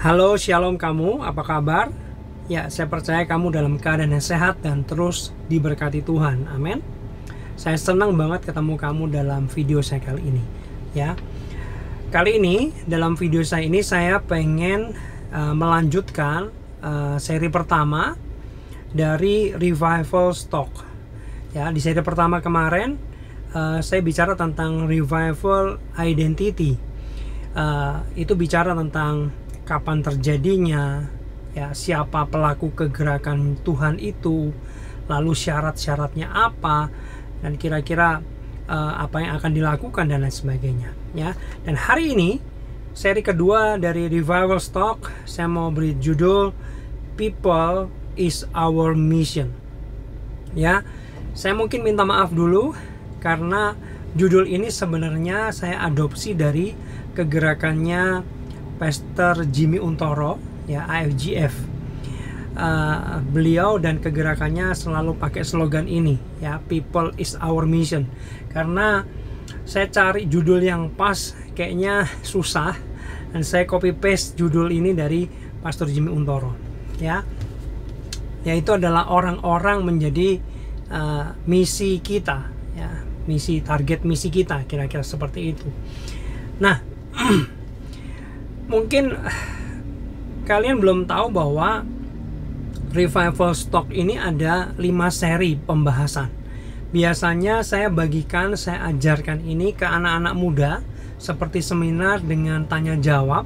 Halo, shalom kamu, apa kabar? Ya, saya percaya kamu dalam keadaan yang sehat dan terus diberkati Tuhan. Amin. Saya senang banget ketemu kamu dalam video saya kali ini. Ya, kali ini dalam video saya ini saya pengen melanjutkan seri pertama dari Revival Stock. Ya, di seri pertama kemarin saya bicara tentang Revival Identity. Itu bicara tentang kapan terjadinya, ya, siapa pelaku kegerakan Tuhan itu, lalu syarat-syaratnya apa, dan kira-kira apa yang akan dilakukan dan lain sebagainya, ya. Dan hari ini seri kedua dari Revival Stock, saya mau beri judul People is Our Mission. Ya, saya mungkin minta maaf dulu karena judul ini sebenarnya saya adopsi dari kegerakannya Pastor Jimmy Untoro, ya, AFGF. Beliau dan kegerakannya selalu pakai slogan ini, ya, People is Our Mission. Karena saya cari judul yang pas kayaknya susah, dan saya copy paste judul ini dari Pastor Jimmy Untoro, ya. Yaitu adalah orang-orang menjadi misi kita, ya, target misi kita, kira-kira seperti itu. Nah, mungkin kalian belum tahu bahwa Revival Stock ini ada 5 seri pembahasan. Biasanya saya bagikan, saya ajarkan ini ke anak-anak muda seperti seminar dengan tanya jawab.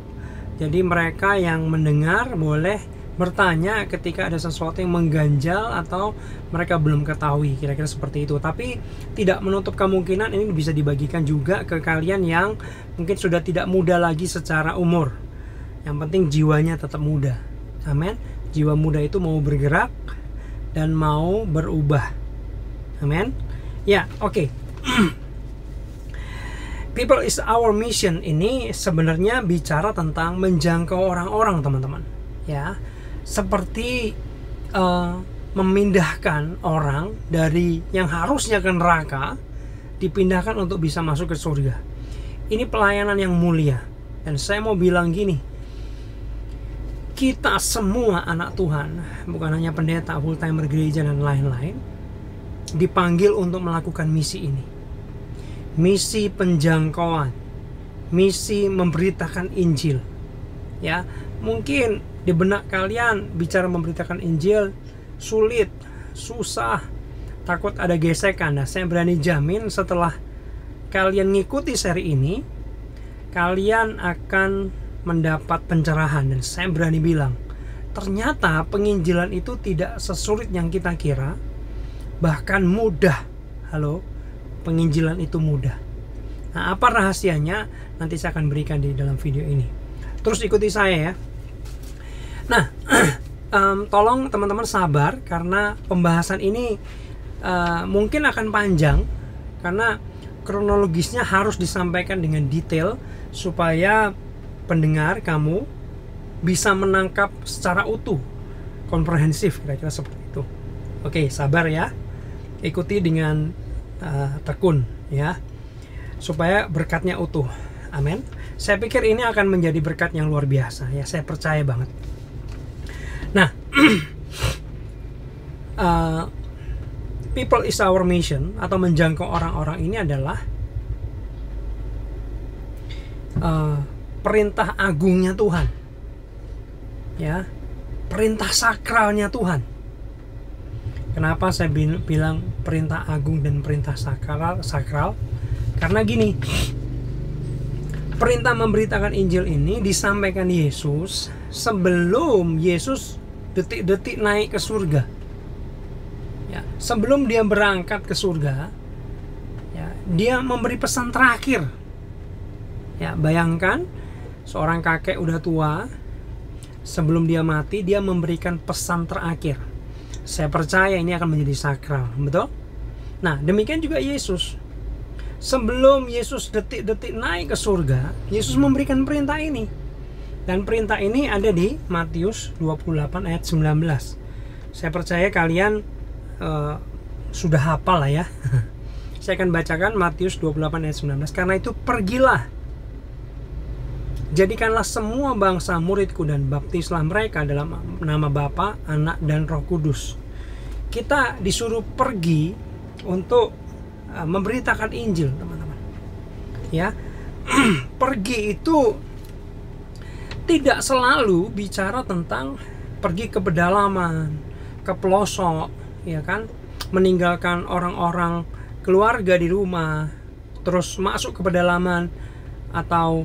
Jadi mereka yang mendengar boleh bertanya ketika ada sesuatu yang mengganjal atau mereka belum ketahui, kira-kira seperti itu. Tapi tidak menutup kemungkinan ini bisa dibagikan juga ke kalian yang mungkin sudah tidak muda lagi secara umur. Yang penting jiwanya tetap muda. Amin. Jiwa muda itu mau bergerak dan mau berubah. Amin. Ya, oke. People is Our Mission ini sebenarnya bicara tentang menjangkau orang-orang, teman-teman. Ya, seperti memindahkan orang dari yang harusnya ke neraka, dipindahkan untuk bisa masuk ke surga. Ini pelayanan yang mulia. Dan saya mau bilang gini, kita semua anak Tuhan, bukan hanya pendeta, full timer gereja dan lain-lain, dipanggil untuk melakukan misi ini. Misi penjangkauan, misi memberitakan Injil. Ya, mungkin di benak kalian bicara memberitakan Injil sulit, susah, takut ada gesekan. Nah, saya berani jamin setelah kalian ngikuti seri ini, kalian akan mendapat pencerahan. Dan saya berani bilang, ternyata penginjilan itu tidak sesulit yang kita kira, bahkan mudah. Halo, penginjilan itu mudah. Nah, apa rahasianya? Nanti saya akan berikan di dalam video ini. Terus ikuti saya, ya. Nah, tolong teman-teman sabar karena pembahasan ini mungkin akan panjang karena kronologisnya harus disampaikan dengan detail supaya pendengar kamu bisa menangkap secara utuh, komprehensif, kira-kira seperti itu. Oke, sabar ya, ikuti dengan tekun, ya, supaya berkatnya utuh. Amin. Saya pikir ini akan menjadi berkat yang luar biasa, ya, saya percaya banget. Nah, People is Our Mission atau menjangkau orang-orang ini adalah perintah agungnya Tuhan, ya, perintah sakralnya Tuhan. Kenapa saya bilang perintah agung dan perintah sakral? Karena gini, perintah memberitakan Injil ini disampaikan Yesus sebelum Yesus detik-detik naik ke surga. Ya, sebelum dia berangkat ke surga, ya, dia memberi pesan terakhir. Ya, bayangkan seorang kakek udah tua, sebelum dia mati dia memberikan pesan terakhir. Saya percaya ini akan menjadi sakral, betul? Nah, demikian juga Yesus. Sebelum Yesus detik-detik naik ke surga, Yesus memberikan perintah ini. Dan perintah ini ada di Matius 28 ayat 19. Saya percaya kalian sudah hafal lah, ya. Saya akan bacakan Matius 28 ayat 19. Karena itu pergilah Jadikanlah semua bangsa muridku dan baptislah mereka dalam nama Bapa, Anak, dan Roh Kudus. Kita disuruh pergi untuk memberitakan Injil, teman-teman. Ya, pergi itu tidak selalu bicara tentang pergi ke pedalaman, ke pelosok, ya kan? Meninggalkan orang-orang keluarga di rumah, terus masuk ke pedalaman, atau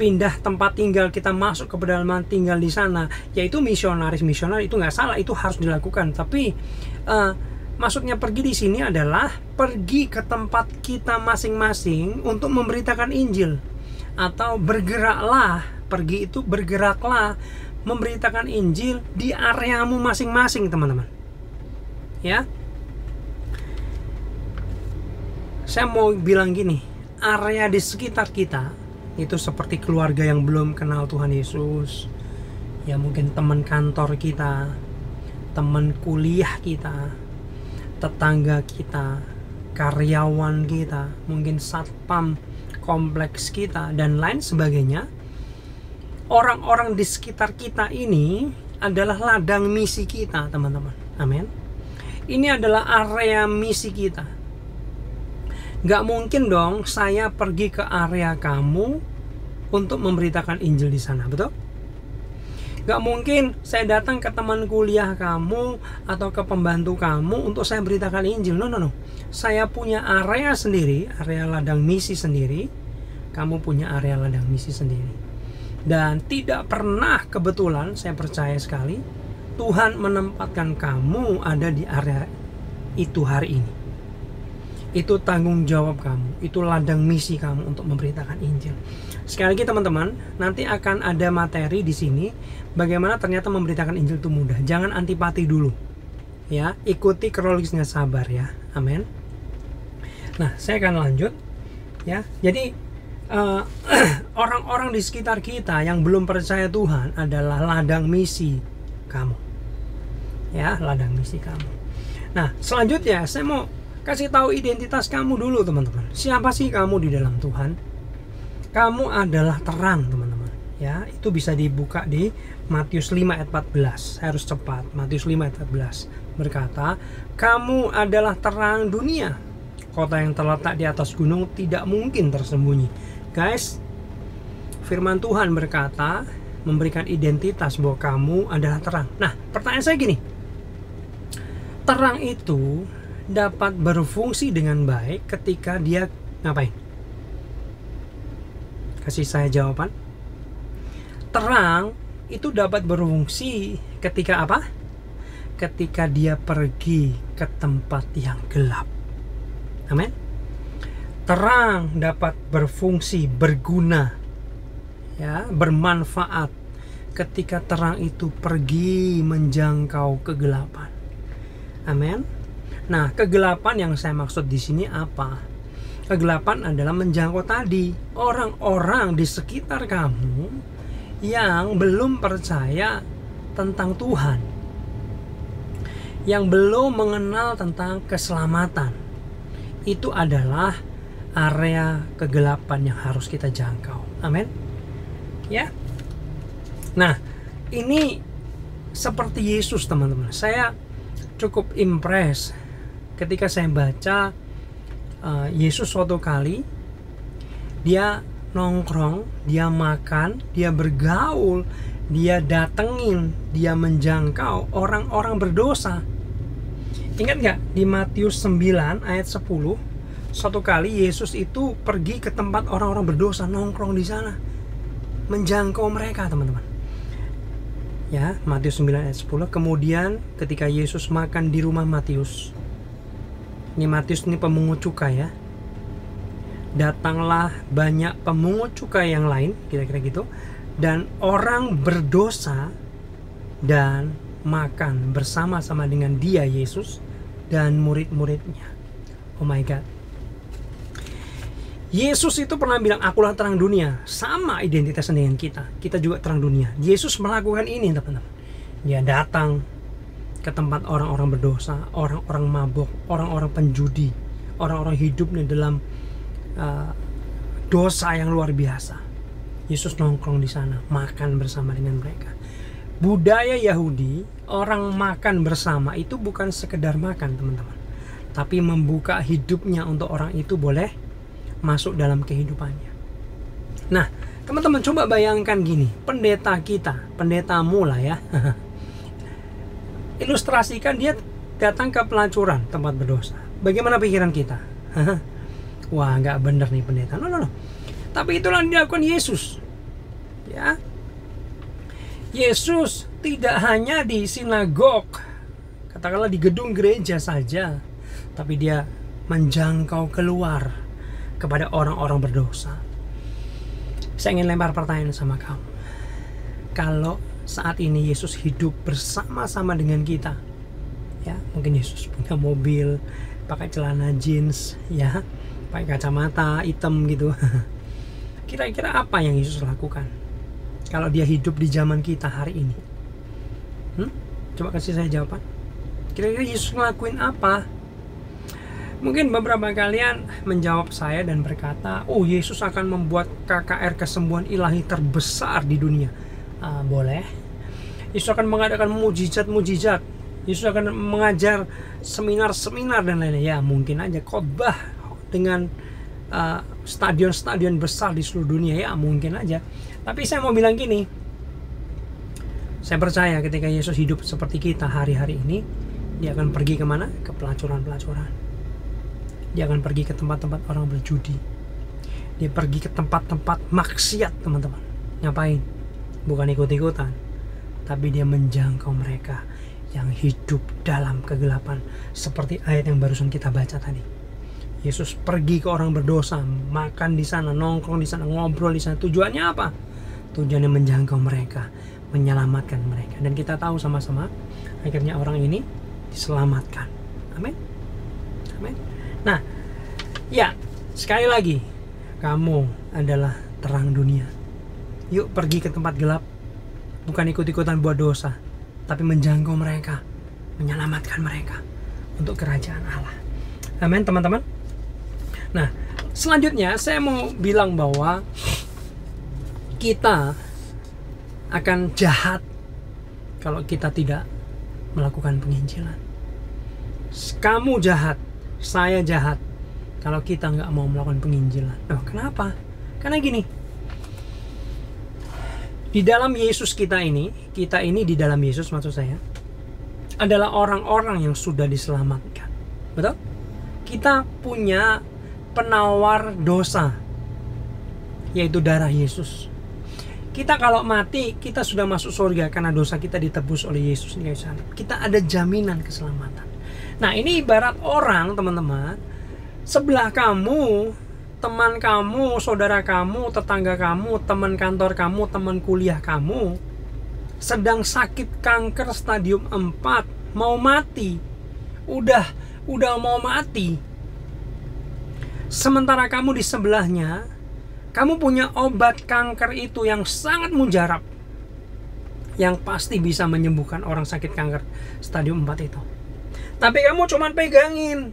pindah tempat tinggal, kita masuk ke pedalaman, tinggal di sana. Yaitu misioner itu nggak salah, itu harus dilakukan. Tapi maksudnya pergi di sini adalah pergi ke tempat kita masing-masing untuk memberitakan Injil, atau bergeraklah. Pergi itu bergeraklah memberitakan Injil di areamu masing-masing, teman-teman. Ya, saya mau bilang gini, area di sekitar kita itu seperti keluarga yang belum kenal Tuhan Yesus, ya mungkin teman kantor kita, teman kuliah kita, tetangga kita, karyawan kita, mungkin satpam kompleks kita, dan lain sebagainya. Orang-orang di sekitar kita ini adalah ladang misi kita, teman-teman. Amin. Ini adalah area misi kita. Gak mungkin dong saya pergi ke area kamu untuk memberitakan Injil di sana, betul? Gak mungkin saya datang ke teman kuliah kamu atau ke pembantu kamu untuk saya beritakan Injil. No. Saya punya area sendiri, area ladang misi sendiri. Kamu punya area ladang misi sendiri. Dan tidak pernah kebetulan, saya percaya sekali, Tuhan menempatkan kamu ada di area itu hari ini. Itu tanggung jawab kamu, itu ladang misi kamu untuk memberitakan Injil. Sekali lagi teman-teman, nanti akan ada materi di sini bagaimana ternyata memberitakan Injil itu mudah. Jangan antipati dulu, ya, ikuti kronologisnya, sabar ya, amin. Nah, saya akan lanjut, ya. Jadi orang-orang di sekitar kita yang belum percaya Tuhan adalah ladang misi kamu, ya, ladang misi kamu. Nah, selanjutnya saya mau kasih tahu identitas kamu dulu, teman-teman. Siapa sih kamu di dalam Tuhan? Kamu adalah terang, teman-teman. Ya, itu bisa dibuka di Matius 5 ayat 14. Saya harus cepat. Matius 5 ayat 14 berkata, "Kamu adalah terang dunia. Kota yang terletak di atas gunung tidak mungkin tersembunyi." Guys, firman Tuhan berkata, memberikan identitas bahwa kamu adalah terang. Nah, pertanyaan saya gini. Terang itu dapat berfungsi dengan baik ketika dia ngapain? Kasih saya jawaban. Terang itu dapat berfungsi ketika apa? Ketika dia pergi ke tempat yang gelap. Amin. Terang dapat berfungsi, berguna, ya, bermanfaat ketika terang itu pergi menjangkau kegelapan. Amin. Nah, kegelapan yang saya maksud di sini apa? Kegelapan adalah menjangkau tadi orang-orang di sekitar kamu yang belum percaya tentang Tuhan, yang belum mengenal tentang keselamatan. Itu adalah area kegelapan yang harus kita jangkau. Amin. Ya. Nah, ini seperti Yesus, teman-teman. Saya cukup impress ketika saya baca Yesus suatu kali dia nongkrong, dia makan, dia bergaul, dia datengin, dia menjangkau orang-orang berdosa. Ingat gak di Matius 9 ayat 10, suatu kali Yesus itu pergi ke tempat orang-orang berdosa, nongkrong di sana, menjangkau mereka, teman-teman. Ya, Matius 9 ayat 10. Kemudian ketika Yesus makan di rumah Matius, ini Matius ini pemungut cukai, ya, datanglah banyak pemungut cukai yang lain, kira-kira gitu, dan orang berdosa dan makan bersama-sama dengan dia, Yesus, dan murid-muridnya. Oh my God. Yesus itu pernah bilang, akulah terang dunia. Sama identitasnya dengan kita. Kita juga terang dunia. Yesus melakukan ini, teman-teman. Dia datang ke tempat orang-orang berdosa, orang-orang mabuk, orang-orang penjudi, orang-orang hidupnya dalam dosa yang luar biasa. Yesus nongkrong di sana, makan bersama dengan mereka. Budaya Yahudi, orang makan bersama itu bukan sekedar makan, teman-teman, tapi membuka hidupnya untuk orang itu boleh masuk dalam kehidupannya. Nah, teman-teman coba bayangkan gini, pendeta kita, pendetamu lah ya. Ilustrasikan dia datang ke pelacuran, tempat berdosa. Bagaimana pikiran kita? Wah, nggak bener nih pendeta. No. Tapi itulah yang dilakukan Yesus. Ya, Yesus tidak hanya di sinagog, katakanlah di gedung gereja saja, tapi dia menjangkau keluar kepada orang-orang berdosa. Saya ingin lempar pertanyaan sama kamu. Kalau saat ini Yesus hidup bersama-sama dengan kita, ya, mungkin Yesus punya mobil, pakai celana jeans, ya, pakai kacamata hitam gitu. Kira-kira apa yang Yesus lakukan kalau dia hidup di zaman kita hari ini? Coba kasih saya jawaban. Kira-kira Yesus ngelakuin apa? Mungkin beberapa kalian menjawab saya dan berkata, oh, Yesus akan membuat KKR kesembuhan ilahi terbesar di dunia. Boleh. Yesus akan mengadakan mujizat-mujizat. Yesus akan mengajar seminar-seminar dan lain-lain. Ya, mungkin aja khotbah dengan stadion-stadion besar di seluruh dunia. Ya, mungkin aja. Tapi saya mau bilang gini, saya percaya ketika Yesus hidup seperti kita hari-hari ini, dia akan pergi kemana? Ke pelacuran-pelacuran. Dia akan pergi ke tempat-tempat orang berjudi. Dia pergi ke tempat-tempat maksiat, teman-teman. Ngapain? Bukan ikut-ikutan, tapi dia menjangkau mereka yang hidup dalam kegelapan, seperti ayat yang barusan kita baca tadi. Yesus pergi ke orang berdosa, makan di sana, nongkrong di sana, ngobrol di sana. Tujuannya apa? Tujuannya menjangkau mereka, menyelamatkan mereka. Dan kita tahu sama-sama, akhirnya orang ini diselamatkan. Amin. Amin. Nah, ya, sekali lagi, kamu adalah terang dunia. Yuk pergi ke tempat gelap, bukan ikut-ikutan buat dosa, tapi menjangkau mereka, menyelamatkan mereka untuk kerajaan Allah. Amin, teman-teman. Nah, selanjutnya saya mau bilang bahwa kita akan jahat kalau kita tidak melakukan penginjilan. Kamu jahat, saya jahat kalau kita nggak mau melakukan penginjilan. Kenapa? Karena gini, di dalam Yesus kita ini di dalam Yesus maksud saya, adalah orang-orang yang sudah diselamatkan. Betul? Kita punya penawar dosa, yaitu darah Yesus. Kita kalau mati, kita sudah masuk surga karena dosa kita ditebus oleh Yesus. Kita ada jaminan keselamatan. Nah, ini ibarat orang, teman-teman, sebelah kamu, teman kamu, saudara kamu, tetangga kamu, teman kantor kamu, teman kuliah kamu sedang sakit kanker stadium 4, mau mati. Udah mau mati. Sementara kamu di sebelahnya, kamu punya obat kanker itu yang sangat mujarab, yang pasti bisa menyembuhkan orang sakit kanker stadium 4 itu. Tapi kamu cuma pegangin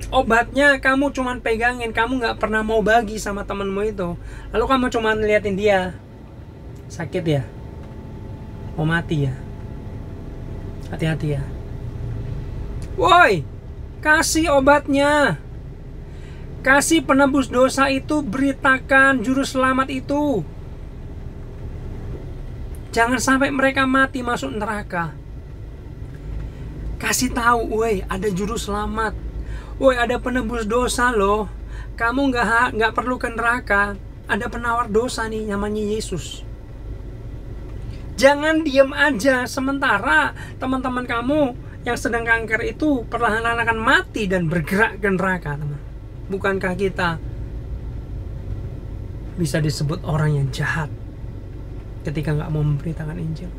obatnya, kamu cuman pegangin, kamu nggak pernah mau bagi sama temenmu itu. Lalu kamu cuman liatin dia sakit ya, mau mati ya, hati-hati ya. Woi, kasih obatnya, kasih penebus dosa itu, beritakan juru selamat itu. Jangan sampai mereka mati masuk neraka. Kasih tahu, woi, ada juru selamat. Woi, ada penebus dosa loh. Kamu nggak perlu ke neraka. Ada penawar dosa nih, namanya Yesus. Jangan diam aja sementara teman-teman kamu yang sedang kanker itu perlahan-lahan akan mati dan bergerak ke neraka, teman. Bukankah kita bisa disebut orang yang jahat ketika nggak mau memberitakan Injil?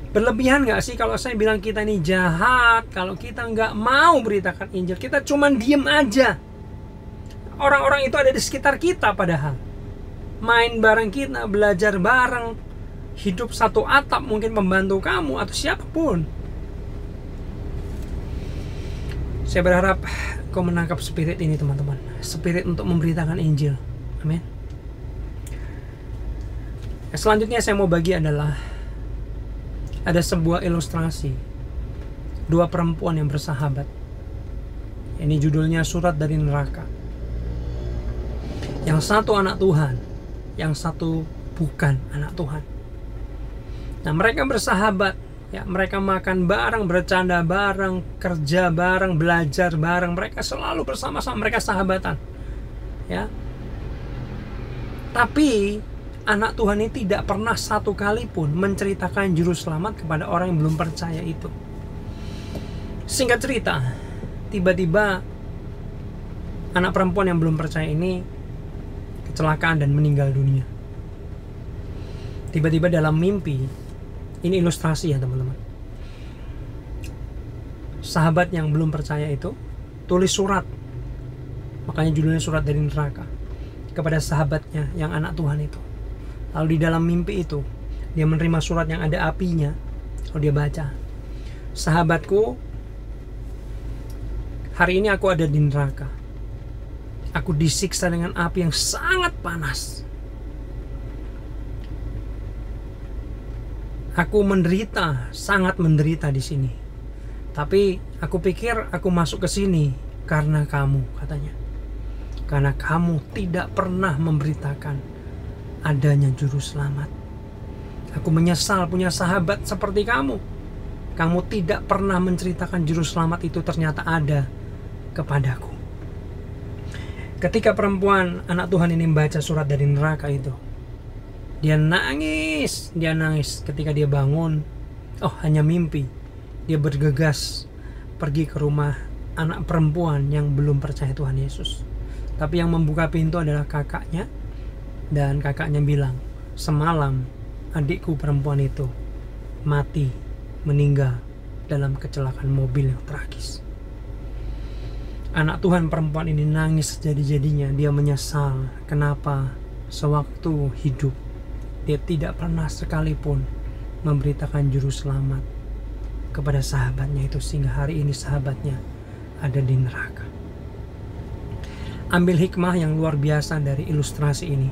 Berlebihan nggak sih kalau saya bilang kita ini jahat kalau kita nggak mau beritakan Injil? Kita cuman diem aja. Orang-orang itu ada di sekitar kita padahal. Main bareng kita, belajar bareng, hidup satu atap, mungkin membantu kamu atau siapapun. Saya berharap kau menangkap spirit ini teman-teman, spirit untuk memberitakan Injil. Amin. Selanjutnya saya mau bagi adalah ada sebuah ilustrasi dua perempuan yang bersahabat. Ini judulnya Surat dari Neraka. Yang satu anak Tuhan, yang satu bukan anak Tuhan. Nah, mereka bersahabat, ya, mereka makan bareng, bercanda bareng, kerja bareng, belajar bareng, mereka selalu bersama-sama, mereka sahabatan. Ya. Tapi anak Tuhan ini tidak pernah satu kali pun menceritakan juru selamat kepada orang yang belum percaya itu. Singkat cerita, tiba-tiba anak perempuan yang belum percaya ini kecelakaan dan meninggal dunia. Tiba-tiba dalam mimpi, ini ilustrasi ya teman-teman, sahabat yang belum percaya itu tulis surat, makanya judulnya Surat dari Neraka, kepada sahabatnya yang anak Tuhan itu. Lalu di dalam mimpi itu dia menerima surat yang ada apinya. Lalu dia baca, sahabatku, hari ini aku ada di neraka. Aku disiksa dengan api yang sangat panas. Aku menderita, sangat menderita di sini. Tapi aku pikir aku masuk ke sini karena kamu, katanya. Karena kamu tidak pernah memberitakan adanya juru selamat. Aku menyesal punya sahabat seperti kamu. Kamu tidak pernah menceritakan juru selamat itu ternyata ada kepadaku. Ketika perempuan anak Tuhan ini membaca surat dari neraka itu, dia nangis ketika dia bangun. Oh, hanya mimpi. Dia bergegas pergi ke rumah anak perempuan yang belum percaya Tuhan Yesus. Tapi yang membuka pintu adalah kakaknya. Dan kakaknya bilang, semalam adikku perempuan itu mati, meninggal dalam kecelakaan mobil yang tragis. Anak Tuhan perempuan ini nangis sejadi-jadinya. Dia menyesal kenapa sewaktu hidup dia tidak pernah sekalipun memberitakan juru selamat kepada sahabatnya itu, sehingga hari ini sahabatnya ada di neraka. Ambil hikmah yang luar biasa dari ilustrasi ini,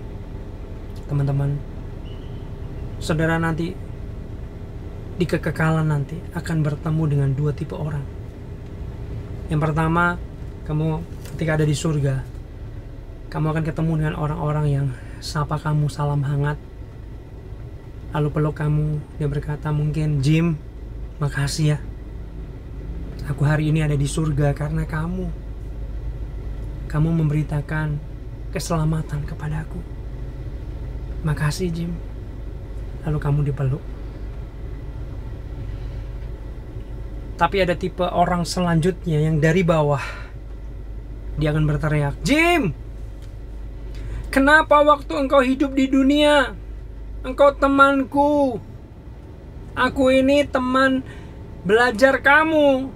teman-teman. Saudara nanti di kekekalan nanti akan bertemu dengan dua tipe orang. Yang pertama, kamu ketika ada di surga, kamu akan ketemu dengan orang-orang yang sapa kamu salam hangat, lalu peluk kamu. Dia berkata mungkin, Jim, makasih ya, aku hari ini ada di surga karena kamu memberitakan keselamatan kepadaku. Makasih Jim. Lalu kamu dipeluk. Tapi ada tipe orang selanjutnya yang dari bawah, dia akan berteriak, Jim, kenapa waktu engkau hidup di dunia engkau temanku, aku ini teman belajar kamu,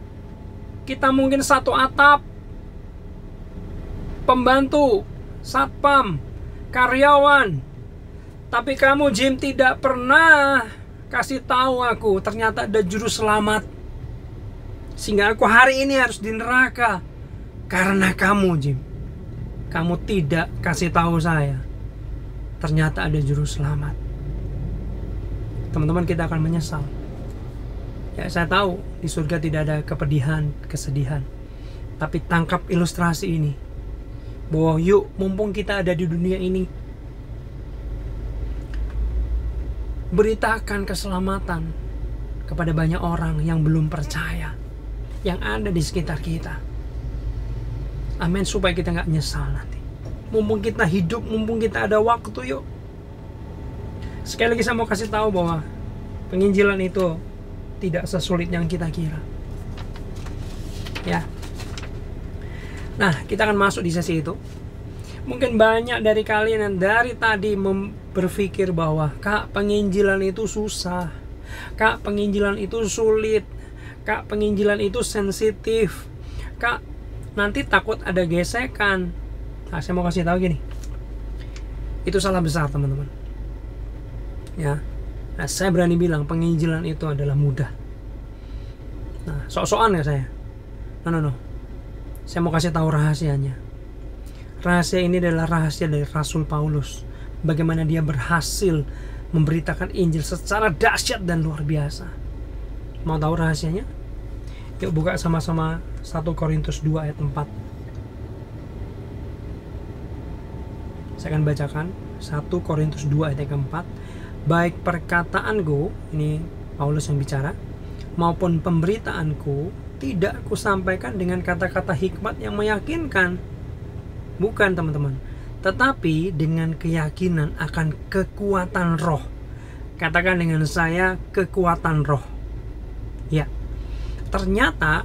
kita mungkin satu atap, pembantu, satpam, karyawan, tapi kamu Jim tidak pernah kasih tahu aku ternyata ada juru selamat, sehingga aku hari ini harus di neraka karena kamu Jim. Kamu tidak kasih tahu saya ternyata ada juru selamat. Teman-teman, kita akan menyesal. Ya, saya tahu di surga tidak ada kepedihan, kesedihan. Tapi tangkap ilustrasi ini, bahwa yuk, mumpung kita ada di dunia ini, beritakan keselamatan kepada banyak orang yang belum percaya, yang ada di sekitar kita. Amin, supaya kita gak nyesal nanti. Mumpung kita hidup, mumpung kita ada waktu, yuk. Sekali lagi saya mau kasih tahu bahwa penginjilan itu tidak sesulit yang kita kira. Ya. Nah, kita akan masuk di sesi itu. Mungkin banyak dari kalian yang dari tadi berpikir bahwa, Kak, penginjilan itu susah, Kak, penginjilan itu sulit, Kak, penginjilan itu sensitif, Kak, nanti takut ada gesekan. Nah, saya mau kasih tahu gini, itu salah besar teman-teman. Ya, nah, saya berani bilang penginjilan itu adalah mudah. Nah, sok-sokan ya saya? No. Saya mau kasih tahu rahasianya. Rahasia ini adalah rahasia dari Rasul Paulus. Bagaimana dia berhasil memberitakan Injil secara dahsyat dan luar biasa. Mau tahu rahasianya? Yuk buka sama-sama 1 Korintus 2 ayat 4. Saya akan bacakan 1 Korintus 2 ayat 4. Baik perkataanku, ini Paulus yang bicara, maupun pemberitaanku tidak kusampaikan dengan kata-kata hikmat yang meyakinkan. Bukan, teman-teman, tetapi dengan keyakinan akan kekuatan roh. Katakan dengan saya, kekuatan roh. Ya, ternyata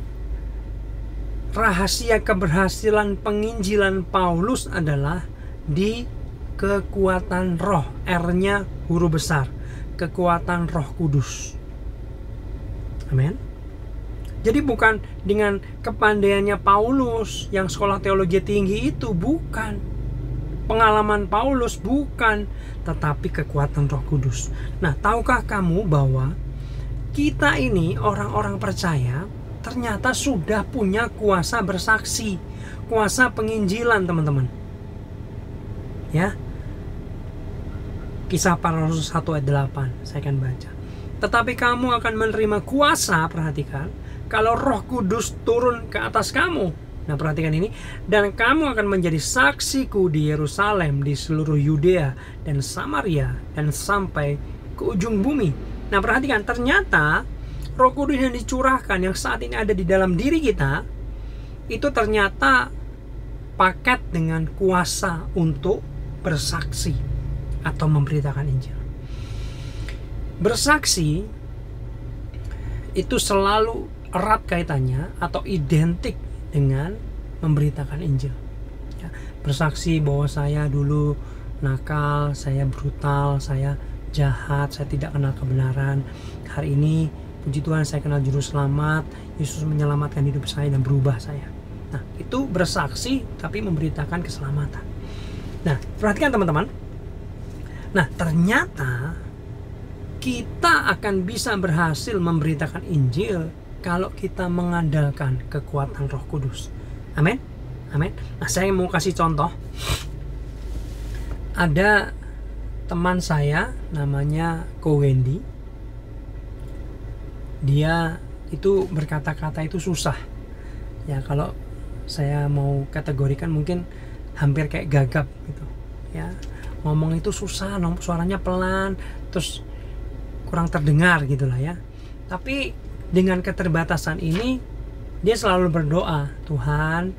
rahasia keberhasilan penginjilan Paulus adalah di kekuatan roh. R-nya huruf besar, kekuatan Roh Kudus. Amin. Jadi bukan dengan kepandaiannya Paulus yang sekolah teologi tinggi itu, bukan. Pengalaman Paulus, bukan. Tetapi kekuatan Roh Kudus. Nah, tahukah kamu bahwa kita ini orang-orang percaya ternyata sudah punya kuasa bersaksi, kuasa penginjilan, teman-teman. Ya. Kisah Para Rasul 1 ayat 8, saya akan baca. Tetapi kamu akan menerima kuasa, perhatikan, kalau Roh Kudus turun ke atas kamu. Nah, perhatikan ini. Dan kamu akan menjadi saksiku di Yerusalem, di seluruh Yudea dan Samaria, dan sampai ke ujung bumi. Nah, perhatikan, ternyata Roh Kudus yang dicurahkan, yang saat ini ada di dalam diri kita, itu ternyata paket dengan kuasa untuk bersaksi atau memberitakan Injil. Bersaksi itu selalu erat kaitannya atau identik dengan memberitakan Injil. Ya, bersaksi bahwa saya dulu nakal, saya brutal, saya jahat, saya tidak kenal kebenaran. Hari ini, puji Tuhan, saya kenal Juru Selamat. Yesus menyelamatkan hidup saya dan berubah saya. Nah, itu bersaksi tapi memberitakan keselamatan. Nah, perhatikan teman-teman. Nah, ternyata kita akan bisa berhasil memberitakan Injil kalau kita mengandalkan kekuatan Roh Kudus. Amin. Amin. Nah, saya mau kasih contoh. Ada teman saya namanya Ko Wendy. Dia itu berkata-kata itu susah. Ya, kalau saya mau kategorikan mungkin hampir kayak gagap gitu. Ya, ngomong itu susah, suaranya pelan, terus kurang terdengar gitulah ya. Tapi dengan keterbatasan ini, dia selalu berdoa, Tuhan,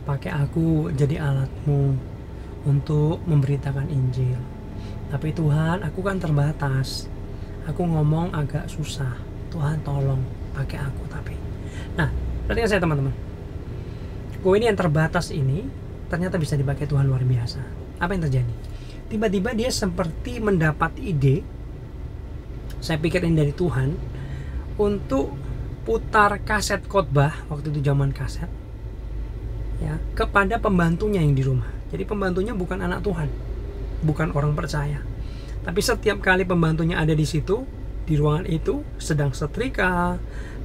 pakai aku jadi alatmu untuk memberitakan Injil. Tapi Tuhan, aku kan terbatas, aku ngomong agak susah. Tuhan tolong pakai aku. Tapi nah, perhatikan saya teman-teman, gue ini yang terbatas ini ternyata bisa dipakai Tuhan luar biasa. Apa yang terjadi? Tiba-tiba dia seperti mendapat ide, saya pikir ini dari Tuhan, untuk putar kaset khotbah, waktu itu zaman kaset ya, kepada pembantunya yang di rumah. Jadi pembantunya bukan anak Tuhan, bukan orang percaya, tapi setiap kali pembantunya ada di situ, di ruangan itu, sedang setrika,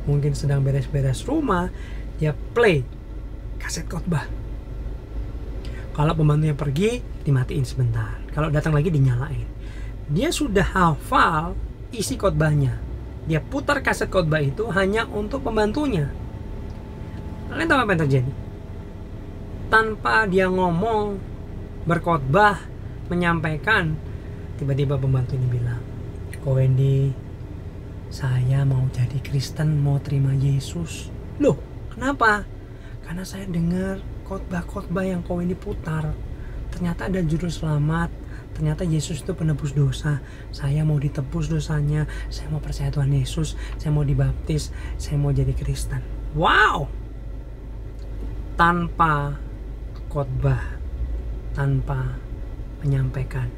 mungkin sedang beres-beres rumah, dia play kaset khotbah. Kalau pembantunya pergi, dimatiin sebentar, kalau datang lagi dinyalain. Dia sudah hafal isi khotbahnya. Dia putar kaset khotbah itu hanya untuk pembantunya. Kalian tahu apa yang terjadi? Tanpa dia ngomong, berkhotbah, menyampaikan, tiba-tiba pembantu ini bilang, Ko Wendy, saya mau jadi Kristen, mau terima Yesus. Loh, kenapa? Karena saya dengar khotbah-khotbah yang Ko Wendy putar, ternyata ada juru selamat. Ternyata Yesus itu penebus dosa. Saya mau ditebus dosanya. Saya mau percaya Tuhan Yesus. Saya mau dibaptis. Saya mau jadi Kristen. Wow! Tanpa khotbah, tanpa menyampaikan,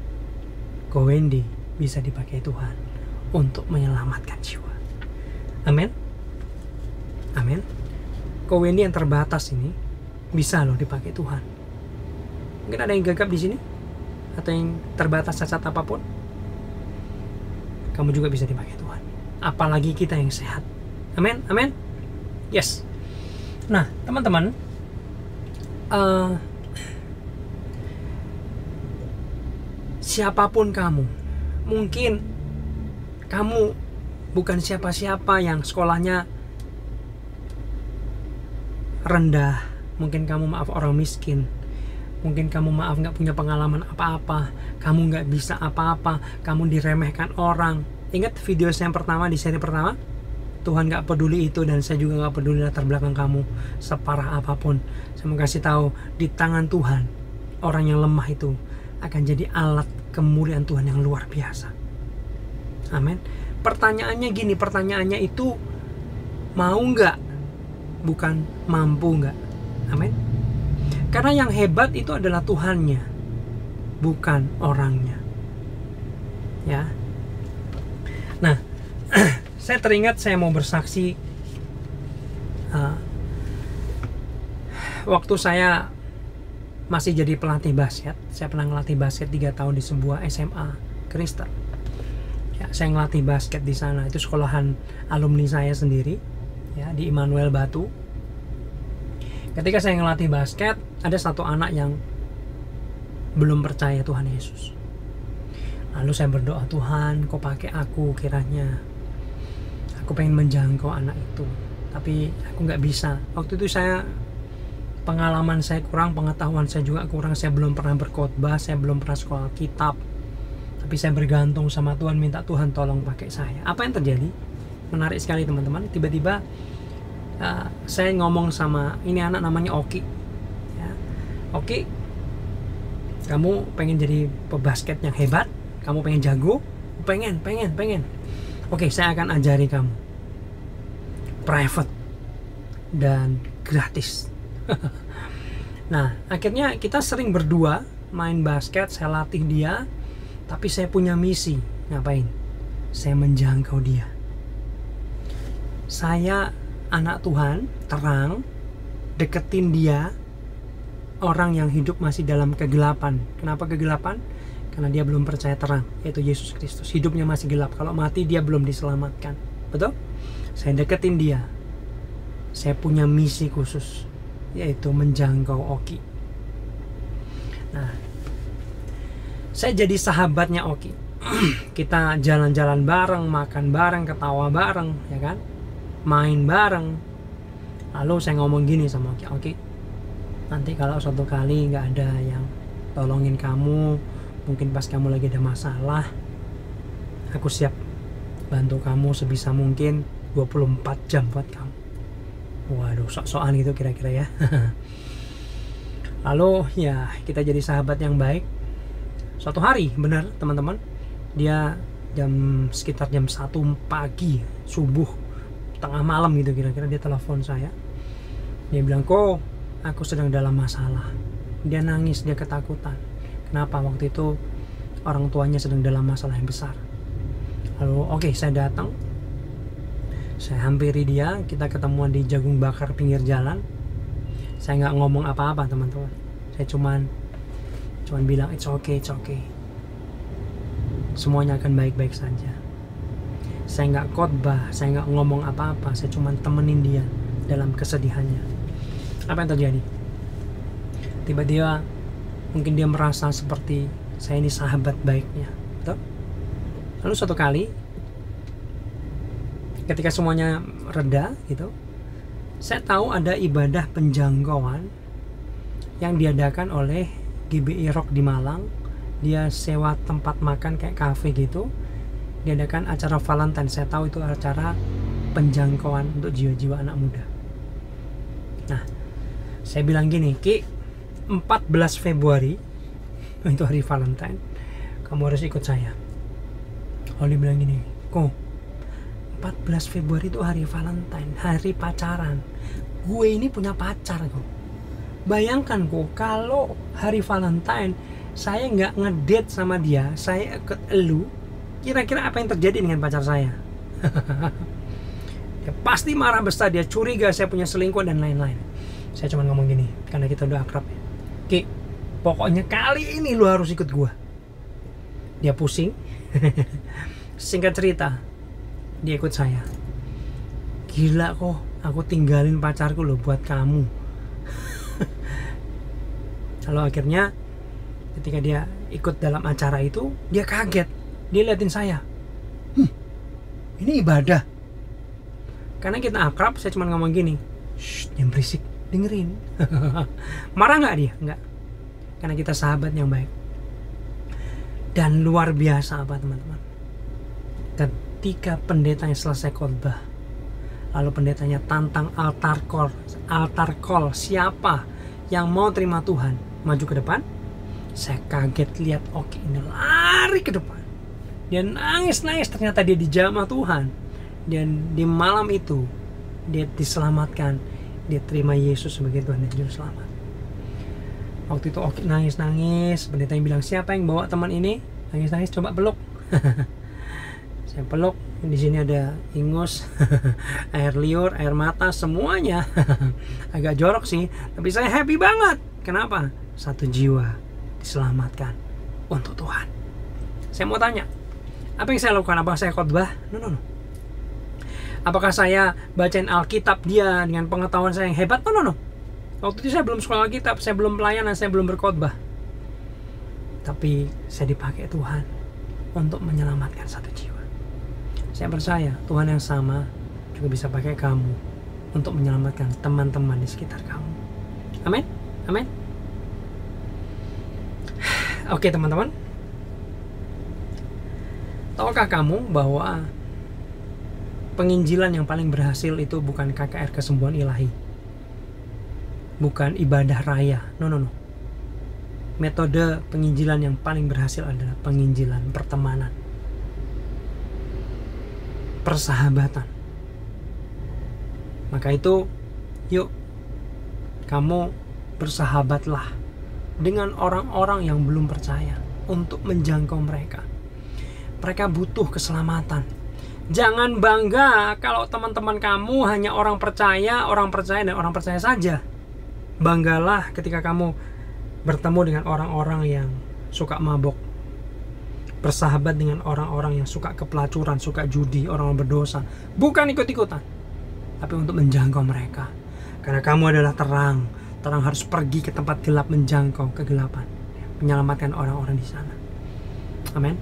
Ko Wendy bisa dipakai Tuhan untuk menyelamatkan jiwa. Amin. Amin. Ko Wendy yang terbatas ini bisa loh dipakai Tuhan. Mungkin ada yang gagap di sini, atau yang terbatas cacat apapun, kamu juga bisa dipakai Tuhan. Apalagi kita yang sehat. Amin, amin. Yes. Nah, teman-teman, eh, siapapun kamu, mungkin kamu bukan siapa-siapa yang sekolahnya rendah, mungkin kamu maaf orang miskin, mungkin kamu maaf nggak punya pengalaman apa-apa, kamu nggak bisa apa-apa, kamu diremehkan orang. Ingat video saya yang pertama di seri pertama, Tuhan nggak peduli itu, dan saya juga nggak peduli latar belakang kamu separah apapun. Saya mau kasih tahu, di tangan Tuhan orang yang lemah itu akan jadi alat kemuliaan Tuhan yang luar biasa. Amin. Pertanyaannya gini, pertanyaannya itu mau nggak, bukan mampu nggak. Amin. Karena yang hebat itu adalah Tuhannya, bukan orangnya. Ya. Nah, saya teringat saya mau bersaksi waktu saya masih jadi pelatih basket. Saya pernah ngelatih basket 3 tahun di sebuah SMA Kristen. Ya, saya ngelatih basket di sana. Itu sekolahan alumni saya sendiri, ya, di Immanuel Batu. Ketika saya ngelatih basket, ada satu anak yang belum percaya Tuhan Yesus. Lalu saya berdoa, Tuhan, kau pakai aku kiranya. Aku pengen menjangkau anak itu, tapi aku nggak bisa. Waktu itu pengalaman saya kurang, pengetahuan saya juga kurang. Saya belum pernah berkhotbah, saya belum pernah sekolah kitab. Tapi saya bergantung sama Tuhan, minta Tuhan tolong pakai saya. Apa yang terjadi? Menarik sekali teman-teman. Tiba-tiba saya ngomong sama ini anak namanya Oki. Ya. Oki, kamu pengen jadi pebasket yang hebat? Kamu pengen jago? Pengen. Oke, saya akan ajari kamu. Private dan gratis. Nah, akhirnya kita sering berdua main basket, saya latih dia, tapi saya punya misi. Ngapain? Saya menjangkau dia. Saya anak Tuhan, terang, deketin dia, orang yang hidup masih dalam kegelapan. Kenapa kegelapan? Karena dia belum percaya terang, yaitu Yesus Kristus. Hidupnya masih gelap, kalau mati dia belum diselamatkan. Betul? Saya deketin dia. Saya punya misi khusus, yaitu menjangkau Oki. Nah, saya jadi sahabatnya Oki. Kita jalan-jalan bareng, makan bareng, ketawa bareng, ya kan? Main bareng. Lalu saya ngomong gini sama Oki, Oki, nanti kalau suatu kali nggak ada yang tolongin kamu, mungkin pas kamu lagi ada masalah, aku siap bantu kamu sebisa mungkin 24 jam buat kamu. Waduh, sok-sokan gitu kira-kira ya. Lalu ya kita jadi sahabat yang baik. Suatu hari, benar teman-teman, dia sekitar jam 1 pagi, subuh, tengah malam gitu kira-kira, dia telepon saya. Dia bilang, kok aku sedang dalam masalah. Dia nangis, dia ketakutan. Kenapa? Waktu itu orang tuanya sedang dalam masalah yang besar. Lalu oke, saya datang, saya hampiri dia, kita ketemuan di jagung bakar pinggir jalan. Saya nggak ngomong apa-apa teman-teman, saya cuman bilang it's okay, semuanya akan baik-baik saja. Saya nggak khotbah, saya nggak ngomong apa-apa, saya cuman temenin dia dalam kesedihannya. Apa yang terjadi? Tiba-tiba mungkin dia merasa seperti saya ini sahabat baiknya, betul? Lalu suatu kali ketika semuanya reda gitu, saya tahu ada ibadah penjangkauan yang diadakan oleh GBI Rock di Malang. Dia sewa tempat makan kayak cafe gitu, diadakan acara Valentine. Saya tahu itu acara penjangkauan untuk jiwa-jiwa anak muda. Nah, saya bilang gini, Ki, 14 Februari itu hari Valentine, kamu harus ikut saya. Oli bilang gini, kok 14 Februari itu hari Valentine, hari pacaran. Gue ini punya pacar kok. Bayangkan kok, kalau hari Valentine saya nggak ngedate sama dia, saya ikut elu, kira-kira apa yang terjadi dengan pacar saya? Dia pasti marah besar, dia curiga saya punya selingkuh dan lain-lain. Saya cuma ngomong gini, karena kita udah akrab ya, Ki, pokoknya kali ini lu harus ikut gua. Dia pusing. Singkat cerita, dia ikut saya. Gila kok, aku tinggalin pacarku loh buat kamu. Lalu akhirnya ketika dia ikut dalam acara itu, dia kaget. Dia liatin saya, ini ibadah. Karena kita akrab, saya cuma ngomong gini, shh, jangan berisik, dengerin. Marah nggak dia? Nggak. Karena kita sahabat yang baik. Dan luar biasa apa teman-teman, ketika pendetanya selesai khotbah, lalu pendetanya tantang altar call, siapa yang mau terima Tuhan maju ke depan. Saya kaget lihat Oki ini lari ke depan. Dia nangis, ternyata dia dijamah Tuhan. Dan di malam itu dia diselamatkan, dia terima Yesus sebagai Tuhan dan Juru Selamat. Waktu itu Oki nangis, pendeta yang bilang, siapa yang bawa teman ini? Nangis, coba peluk. Saya peluk, di sini ada ingus, air liur, air mata, semuanya. Agak jorok sih, tapi saya happy banget. Kenapa? Satu jiwa diselamatkan untuk Tuhan. Saya mau tanya, apa yang saya lakukan? Apakah saya khotbah? No. Apakah saya bacain Alkitab dia dengan pengetahuan saya yang hebat? No. Waktu itu saya belum sekolah Alkitab, saya belum pelayanan, saya belum berkhotbah. Tapi saya dipakai Tuhan untuk menyelamatkan satu jiwa. Saya percaya Tuhan yang sama juga bisa pakai kamu untuk menyelamatkan teman-teman di sekitar kamu. Amin. Oke teman-teman, tahukah kamu bahwa penginjilan yang paling berhasil itu bukan KKR kesembuhan ilahi, bukan ibadah raya. No. Metode penginjilan yang paling berhasil adalah penginjilan pertemanan, persahabatan. Maka itu, yuk kamu bersahabatlah dengan orang-orang yang belum percaya untuk menjangkau mereka. Mereka butuh keselamatan. Jangan bangga kalau teman-teman kamu hanya orang percaya dan orang percaya saja. Banggalah ketika kamu bertemu dengan orang-orang yang suka mabok, bersahabat dengan orang-orang yang suka kepelacuran, suka judi, orang berdosa. Bukan ikut-ikutan, tapi untuk menjangkau mereka. Karena kamu adalah terang harus pergi ke tempat gelap, menjangkau kegelapan, menyelamatkan orang-orang di sana. Amin.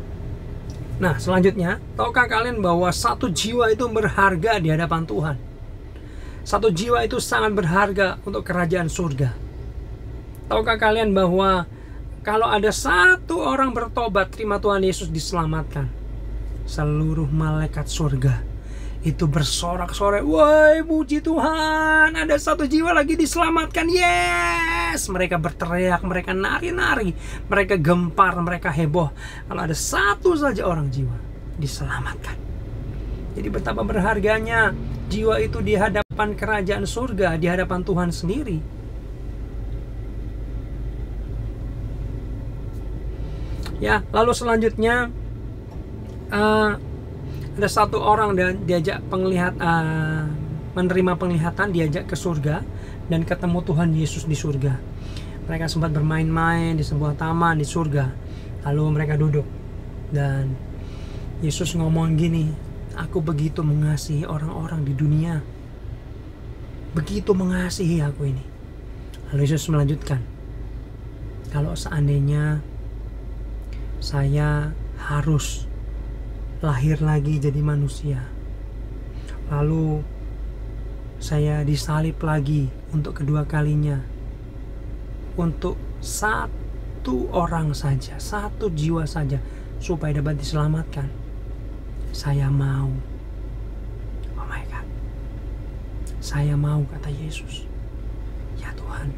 Nah, selanjutnya, tahukah kalian bahwa satu jiwa itu berharga di hadapan Tuhan? Satu jiwa itu sangat berharga untuk kerajaan surga. Tahukah kalian bahwa kalau ada satu orang bertobat, terima Tuhan Yesus, diselamatkan, seluruh malaikat surga itu bersorak-sorai, woi puji Tuhan, ada satu jiwa lagi diselamatkan, yes. Mereka berteriak, mereka nari-nari, mereka gempar, mereka heboh kalau ada satu saja orang jiwa diselamatkan. Jadi betapa berharganya jiwa itu di hadapan kerajaan surga, di hadapan Tuhan sendiri. Ya, lalu selanjutnya ada satu orang dan diajak menerima penglihatan, diajak ke surga dan ketemu Tuhan Yesus di surga. Mereka sempat bermain-main di sebuah taman di surga. Lalu mereka duduk dan Yesus ngomong gini, aku begitu mengasihi orang-orang di dunia, begitu mengasihi aku ini. Lalu Yesus melanjutkan, kalau seandainya saya harus lahir lagi jadi manusia, lalu saya disalib lagi untuk kedua kalinya, untuk satu orang saja, satu jiwa saja, supaya dapat diselamatkan, saya mau. Oh my God, saya mau, kata Yesus. Ya Tuhan,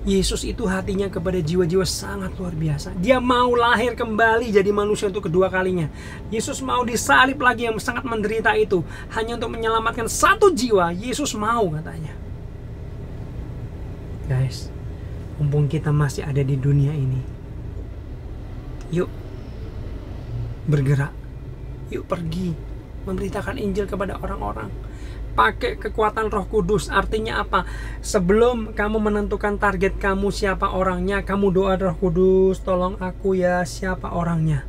Yesus itu hatinya kepada jiwa-jiwa sangat luar biasa. Dia mau lahir kembali jadi manusia untuk kedua kalinya. Yesus mau disalib lagi yang sangat menderita itu, hanya untuk menyelamatkan satu jiwa. Yesus mau, katanya. Guys, mumpung kita masih ada di dunia ini, yuk bergerak, yuk pergi memberitakan Injil kepada orang-orang. Pakai kekuatan Roh Kudus. Artinya apa? Sebelum kamu menentukan target kamu siapa orangnya, kamu doa, Roh Kudus tolong aku ya, siapa orangnya.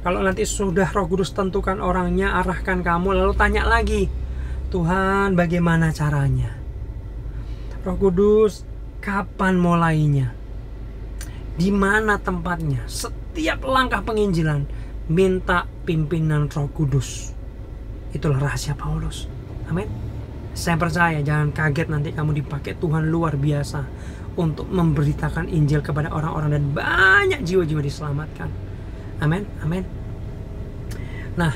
Kalau nanti sudah Roh Kudus tentukan orangnya, arahkan kamu, lalu tanya lagi, Tuhan bagaimana caranya? Roh Kudus Kapan mulainya? Di mana tempatnya? Setiap langkah penginjilan minta pimpinan Roh Kudus. Itulah rahasia Paulus. Amin. Saya percaya, jangan kaget nanti kamu dipakai Tuhan luar biasa untuk memberitakan Injil kepada orang-orang dan banyak jiwa-jiwa diselamatkan. Amin. Amin. Nah,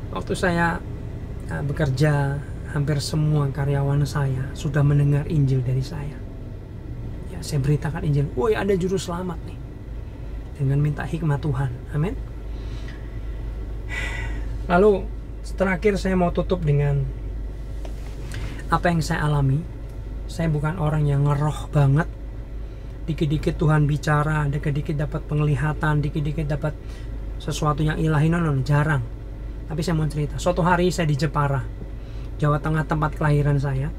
waktu saya bekerja, hampir semua karyawan saya sudah mendengar Injil dari saya. Ya, saya beritakan Injil. Woi, ada juru selamat nih. Dengan minta hikmat Tuhan. Amin. Lalu terakhir saya mau tutup dengan apa yang saya alami. Saya bukan orang yang ngeroh banget. Dikit-dikit Tuhan bicara, dikit-dikit dapat penglihatan, dikit-dikit dapat sesuatu yang ilahi, jarang. Tapi saya mau cerita. Suatu hari saya di Jepara, Jawa Tengah, tempat kelahiran saya.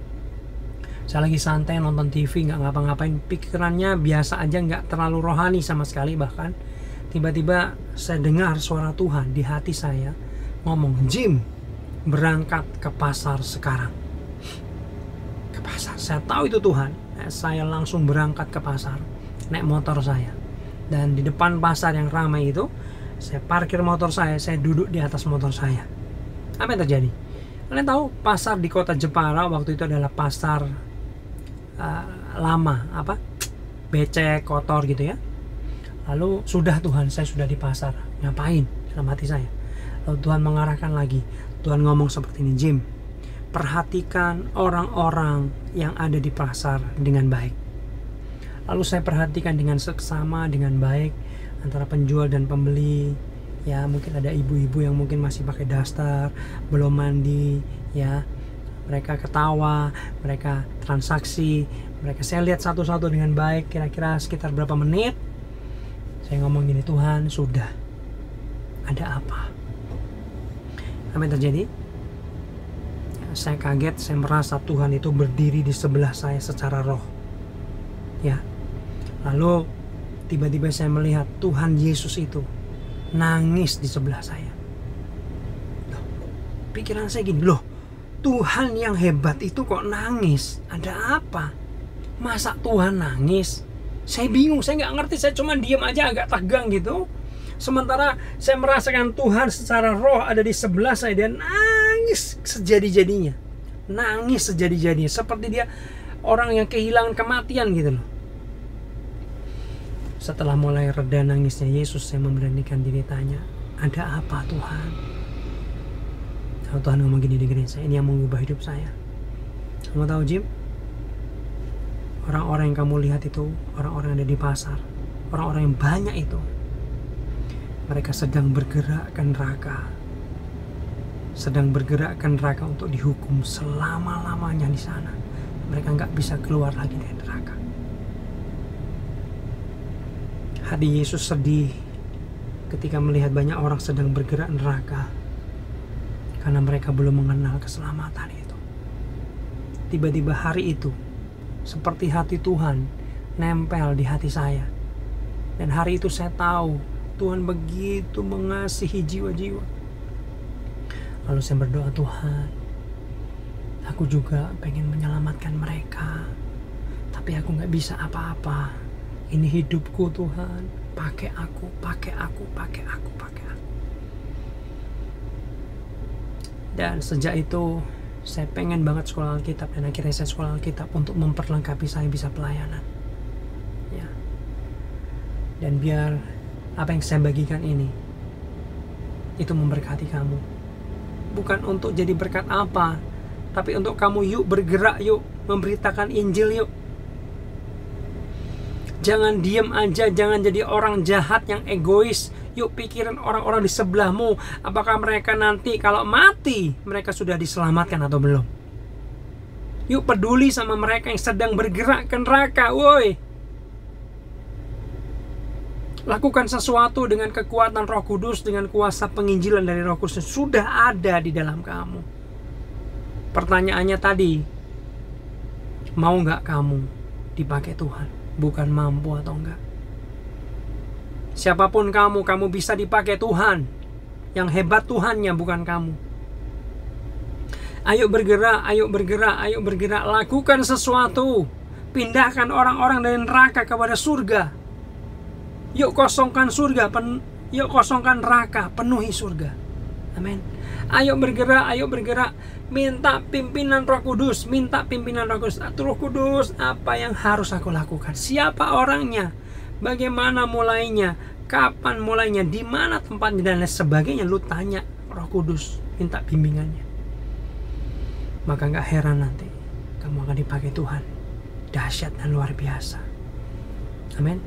Saya lagi santai nonton TV, nggak ngapa-ngapain. Pikirannya biasa aja, nggak terlalu rohani sama sekali bahkan. Tiba-tiba saya dengar suara Tuhan di hati saya ngomong, Jim, berangkat ke pasar sekarang. Ke pasar. Saya tahu itu Tuhan. Saya langsung berangkat ke pasar, naik motor saya. Dan di depan pasar yang ramai itu, saya parkir motor saya duduk di atas motor saya. Apa yang terjadi? Kalian tahu pasar di kota Jepara waktu itu adalah pasar lama, becek, kotor gitu ya. Lalu sudah Tuhan, saya sudah di pasar, ngapain? Dalam hati saya. Lalu Tuhan mengarahkan lagi. Tuhan ngomong seperti ini, Jim, perhatikan orang-orang yang ada di pasar dengan baik. Lalu saya perhatikan dengan seksama, dengan baik, antara penjual dan pembeli. Ya, mungkin ada ibu-ibu yang mungkin masih pakai daster, belum mandi, ya. Mereka ketawa, mereka transaksi, saya lihat satu-satu dengan baik. Kira-kira sekitar berapa menit saya ngomong gini, Tuhan, sudah. Ada apa? Apa yang terjadi? Ya, saya kaget, saya merasa Tuhan itu berdiri di sebelah saya secara roh. Ya. Lalu tiba-tiba saya melihat Tuhan Yesus itu nangis di sebelah saya. Loh, pikiran saya gini, loh, Tuhan yang hebat itu kok nangis? Ada apa? Masa Tuhan nangis? Saya bingung, saya nggak ngerti, saya cuma diam aja agak tegang gitu. Sementara saya merasakan Tuhan secara roh ada di sebelah saya, dia nangis sejadi-jadinya. Nangis sejadi-jadinya, seperti dia orang yang kehilangan kematian gitu loh. Setelah mulai reda nangisnya Yesus, saya memberanikan diri tanya, ada apa Tuhan? Kalau Tuhan ngomong gini dengerin saya, ini yang mengubah hidup saya. Kamu tahu Jim? Orang-orang yang kamu lihat itu, orang-orang yang ada di pasar, orang-orang yang banyak itu, mereka sedang bergerak ke neraka. Sedang bergerak ke neraka untuk dihukum selama-lamanya di sana. Mereka nggak bisa keluar lagi dari neraka. Hati Yesus sedih ketika melihat banyak orang sedang bergerak neraka karena mereka belum mengenal keselamatan itu. Tiba-tiba hari itu seperti hati Tuhan nempel di hati saya. Dan hari itu saya tahu Tuhan begitu mengasihi jiwa-jiwa. Lalu saya berdoa, Tuhan, aku juga pengen menyelamatkan mereka, tapi aku gak bisa apa-apa. Ini hidupku Tuhan, pakai aku. Dan sejak itu saya pengen banget sekolah Alkitab, dan akhirnya saya sekolah Alkitab untuk memperlengkapi saya bisa pelayanan. Ya. Dan biar apa yang saya bagikan ini itu memberkati kamu. Bukan untuk jadi berkat apa, tapi untuk kamu yuk bergerak, yuk memberitakan Injil yuk. Jangan diem aja, jangan jadi orang jahat yang egois. Yuk pikirin orang-orang di sebelahmu. Apakah mereka nanti kalau mati, mereka sudah diselamatkan atau belum? Yuk peduli sama mereka yang sedang bergerak ke neraka, woi. Lakukan sesuatu dengan kekuatan Roh Kudus, dengan kuasa penginjilan dari Roh Kudus sudah ada di dalam kamu. Pertanyaannya tadi, mau nggak kamu dipakai Tuhan? Bukan mampu atau enggak. Siapapun kamu bisa dipakai Tuhan. Yang hebat Tuhannya, bukan kamu. Ayo bergerak. Lakukan sesuatu. Pindahkan orang-orang dari neraka kepada surga. Yuk kosongkan surga, yuk kosongkan neraka, penuhi surga. Amin. Ayo bergerak. Minta pimpinan Roh Kudus, minta pimpinan Roh Kudus. Roh Kudus, apa yang harus aku lakukan? Siapa orangnya? Bagaimana mulainya? Kapan mulainya? Di mana tempatnya? Dan lain sebagainya. Lu tanya Roh Kudus, minta bimbingannya. Maka gak heran nanti kamu akan dipakai Tuhan. Dahsyat dan luar biasa. Amin.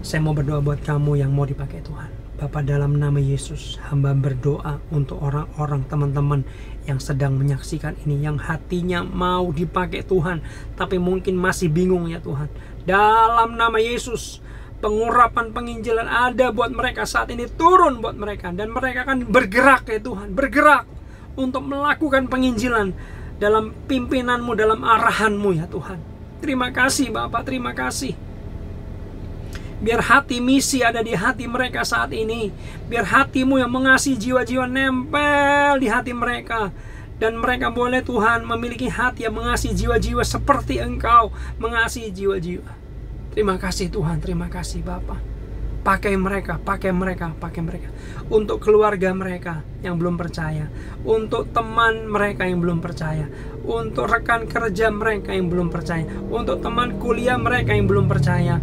Saya mau berdoa buat kamu yang mau dipakai Tuhan. Bapa, dalam nama Yesus, hamba berdoa untuk orang-orang, teman-teman yang sedang menyaksikan ini, yang hatinya mau dipakai Tuhan, tapi mungkin masih bingung ya Tuhan. Dalam nama Yesus, pengurapan penginjilan ada buat mereka saat ini, turun buat mereka. Dan mereka akan bergerak ya Tuhan, bergerak untuk melakukan penginjilan dalam pimpinanmu, dalam arahanmu ya Tuhan. Terima kasih Bapak, terima kasih. Biar hati misi ada di hati mereka saat ini. Biar hatimu yang mengasihi jiwa-jiwa nempel di hati mereka. Dan mereka boleh Tuhan memiliki hati yang mengasihi jiwa-jiwa seperti Engkau mengasihi jiwa-jiwa. Terima kasih Tuhan, terima kasih Bapa. Pakai mereka. Untuk keluarga mereka yang belum percaya. Untuk teman mereka yang belum percaya. Untuk rekan kerja mereka yang belum percaya. Untuk teman kuliah mereka yang belum percaya.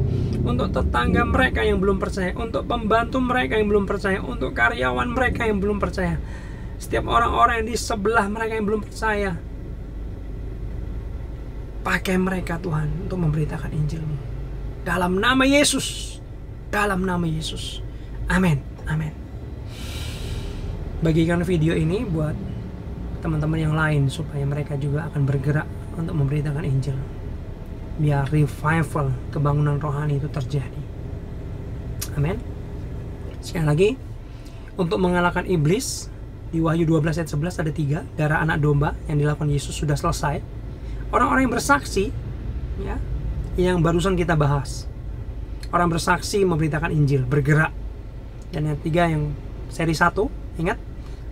Untuk tetangga mereka yang belum percaya. Untuk pembantu mereka yang belum percaya. Untuk karyawan mereka yang belum percaya. Setiap orang-orang yang di sebelah mereka yang belum percaya. Pakai mereka Tuhan untuk memberitakan Injil-Mu. Dalam nama Yesus. Dalam nama Yesus. Amin. Amin. Bagikan video ini buat teman-teman yang lain supaya mereka juga akan bergerak untuk memberitakan Injil. Biar revival, kebangunan rohani itu terjadi. Amin. Sekali lagi, untuk mengalahkan iblis, di Wahyu 12 ayat 11 ada 3, darah anak domba yang dilakukan Yesus sudah selesai. Orang-orang yang bersaksi, ya, yang barusan kita bahas. Orang bersaksi memberitakan Injil, bergerak. Dan yang 3 yang seri 1, ingat,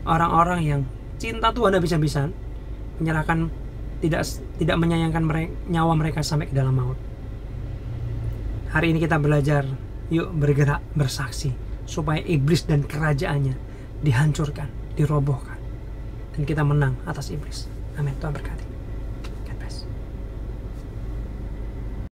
orang-orang yang cinta Tuhan habis-habisan, menyerahkan, tidak menyayangkan nyawa mereka sampai ke dalam maut. Hari ini kita belajar, yuk bergerak, bersaksi, supaya iblis dan kerajaannya dihancurkan, dirobohkan, dan kita menang atas iblis. Amin. Tuhan berkati.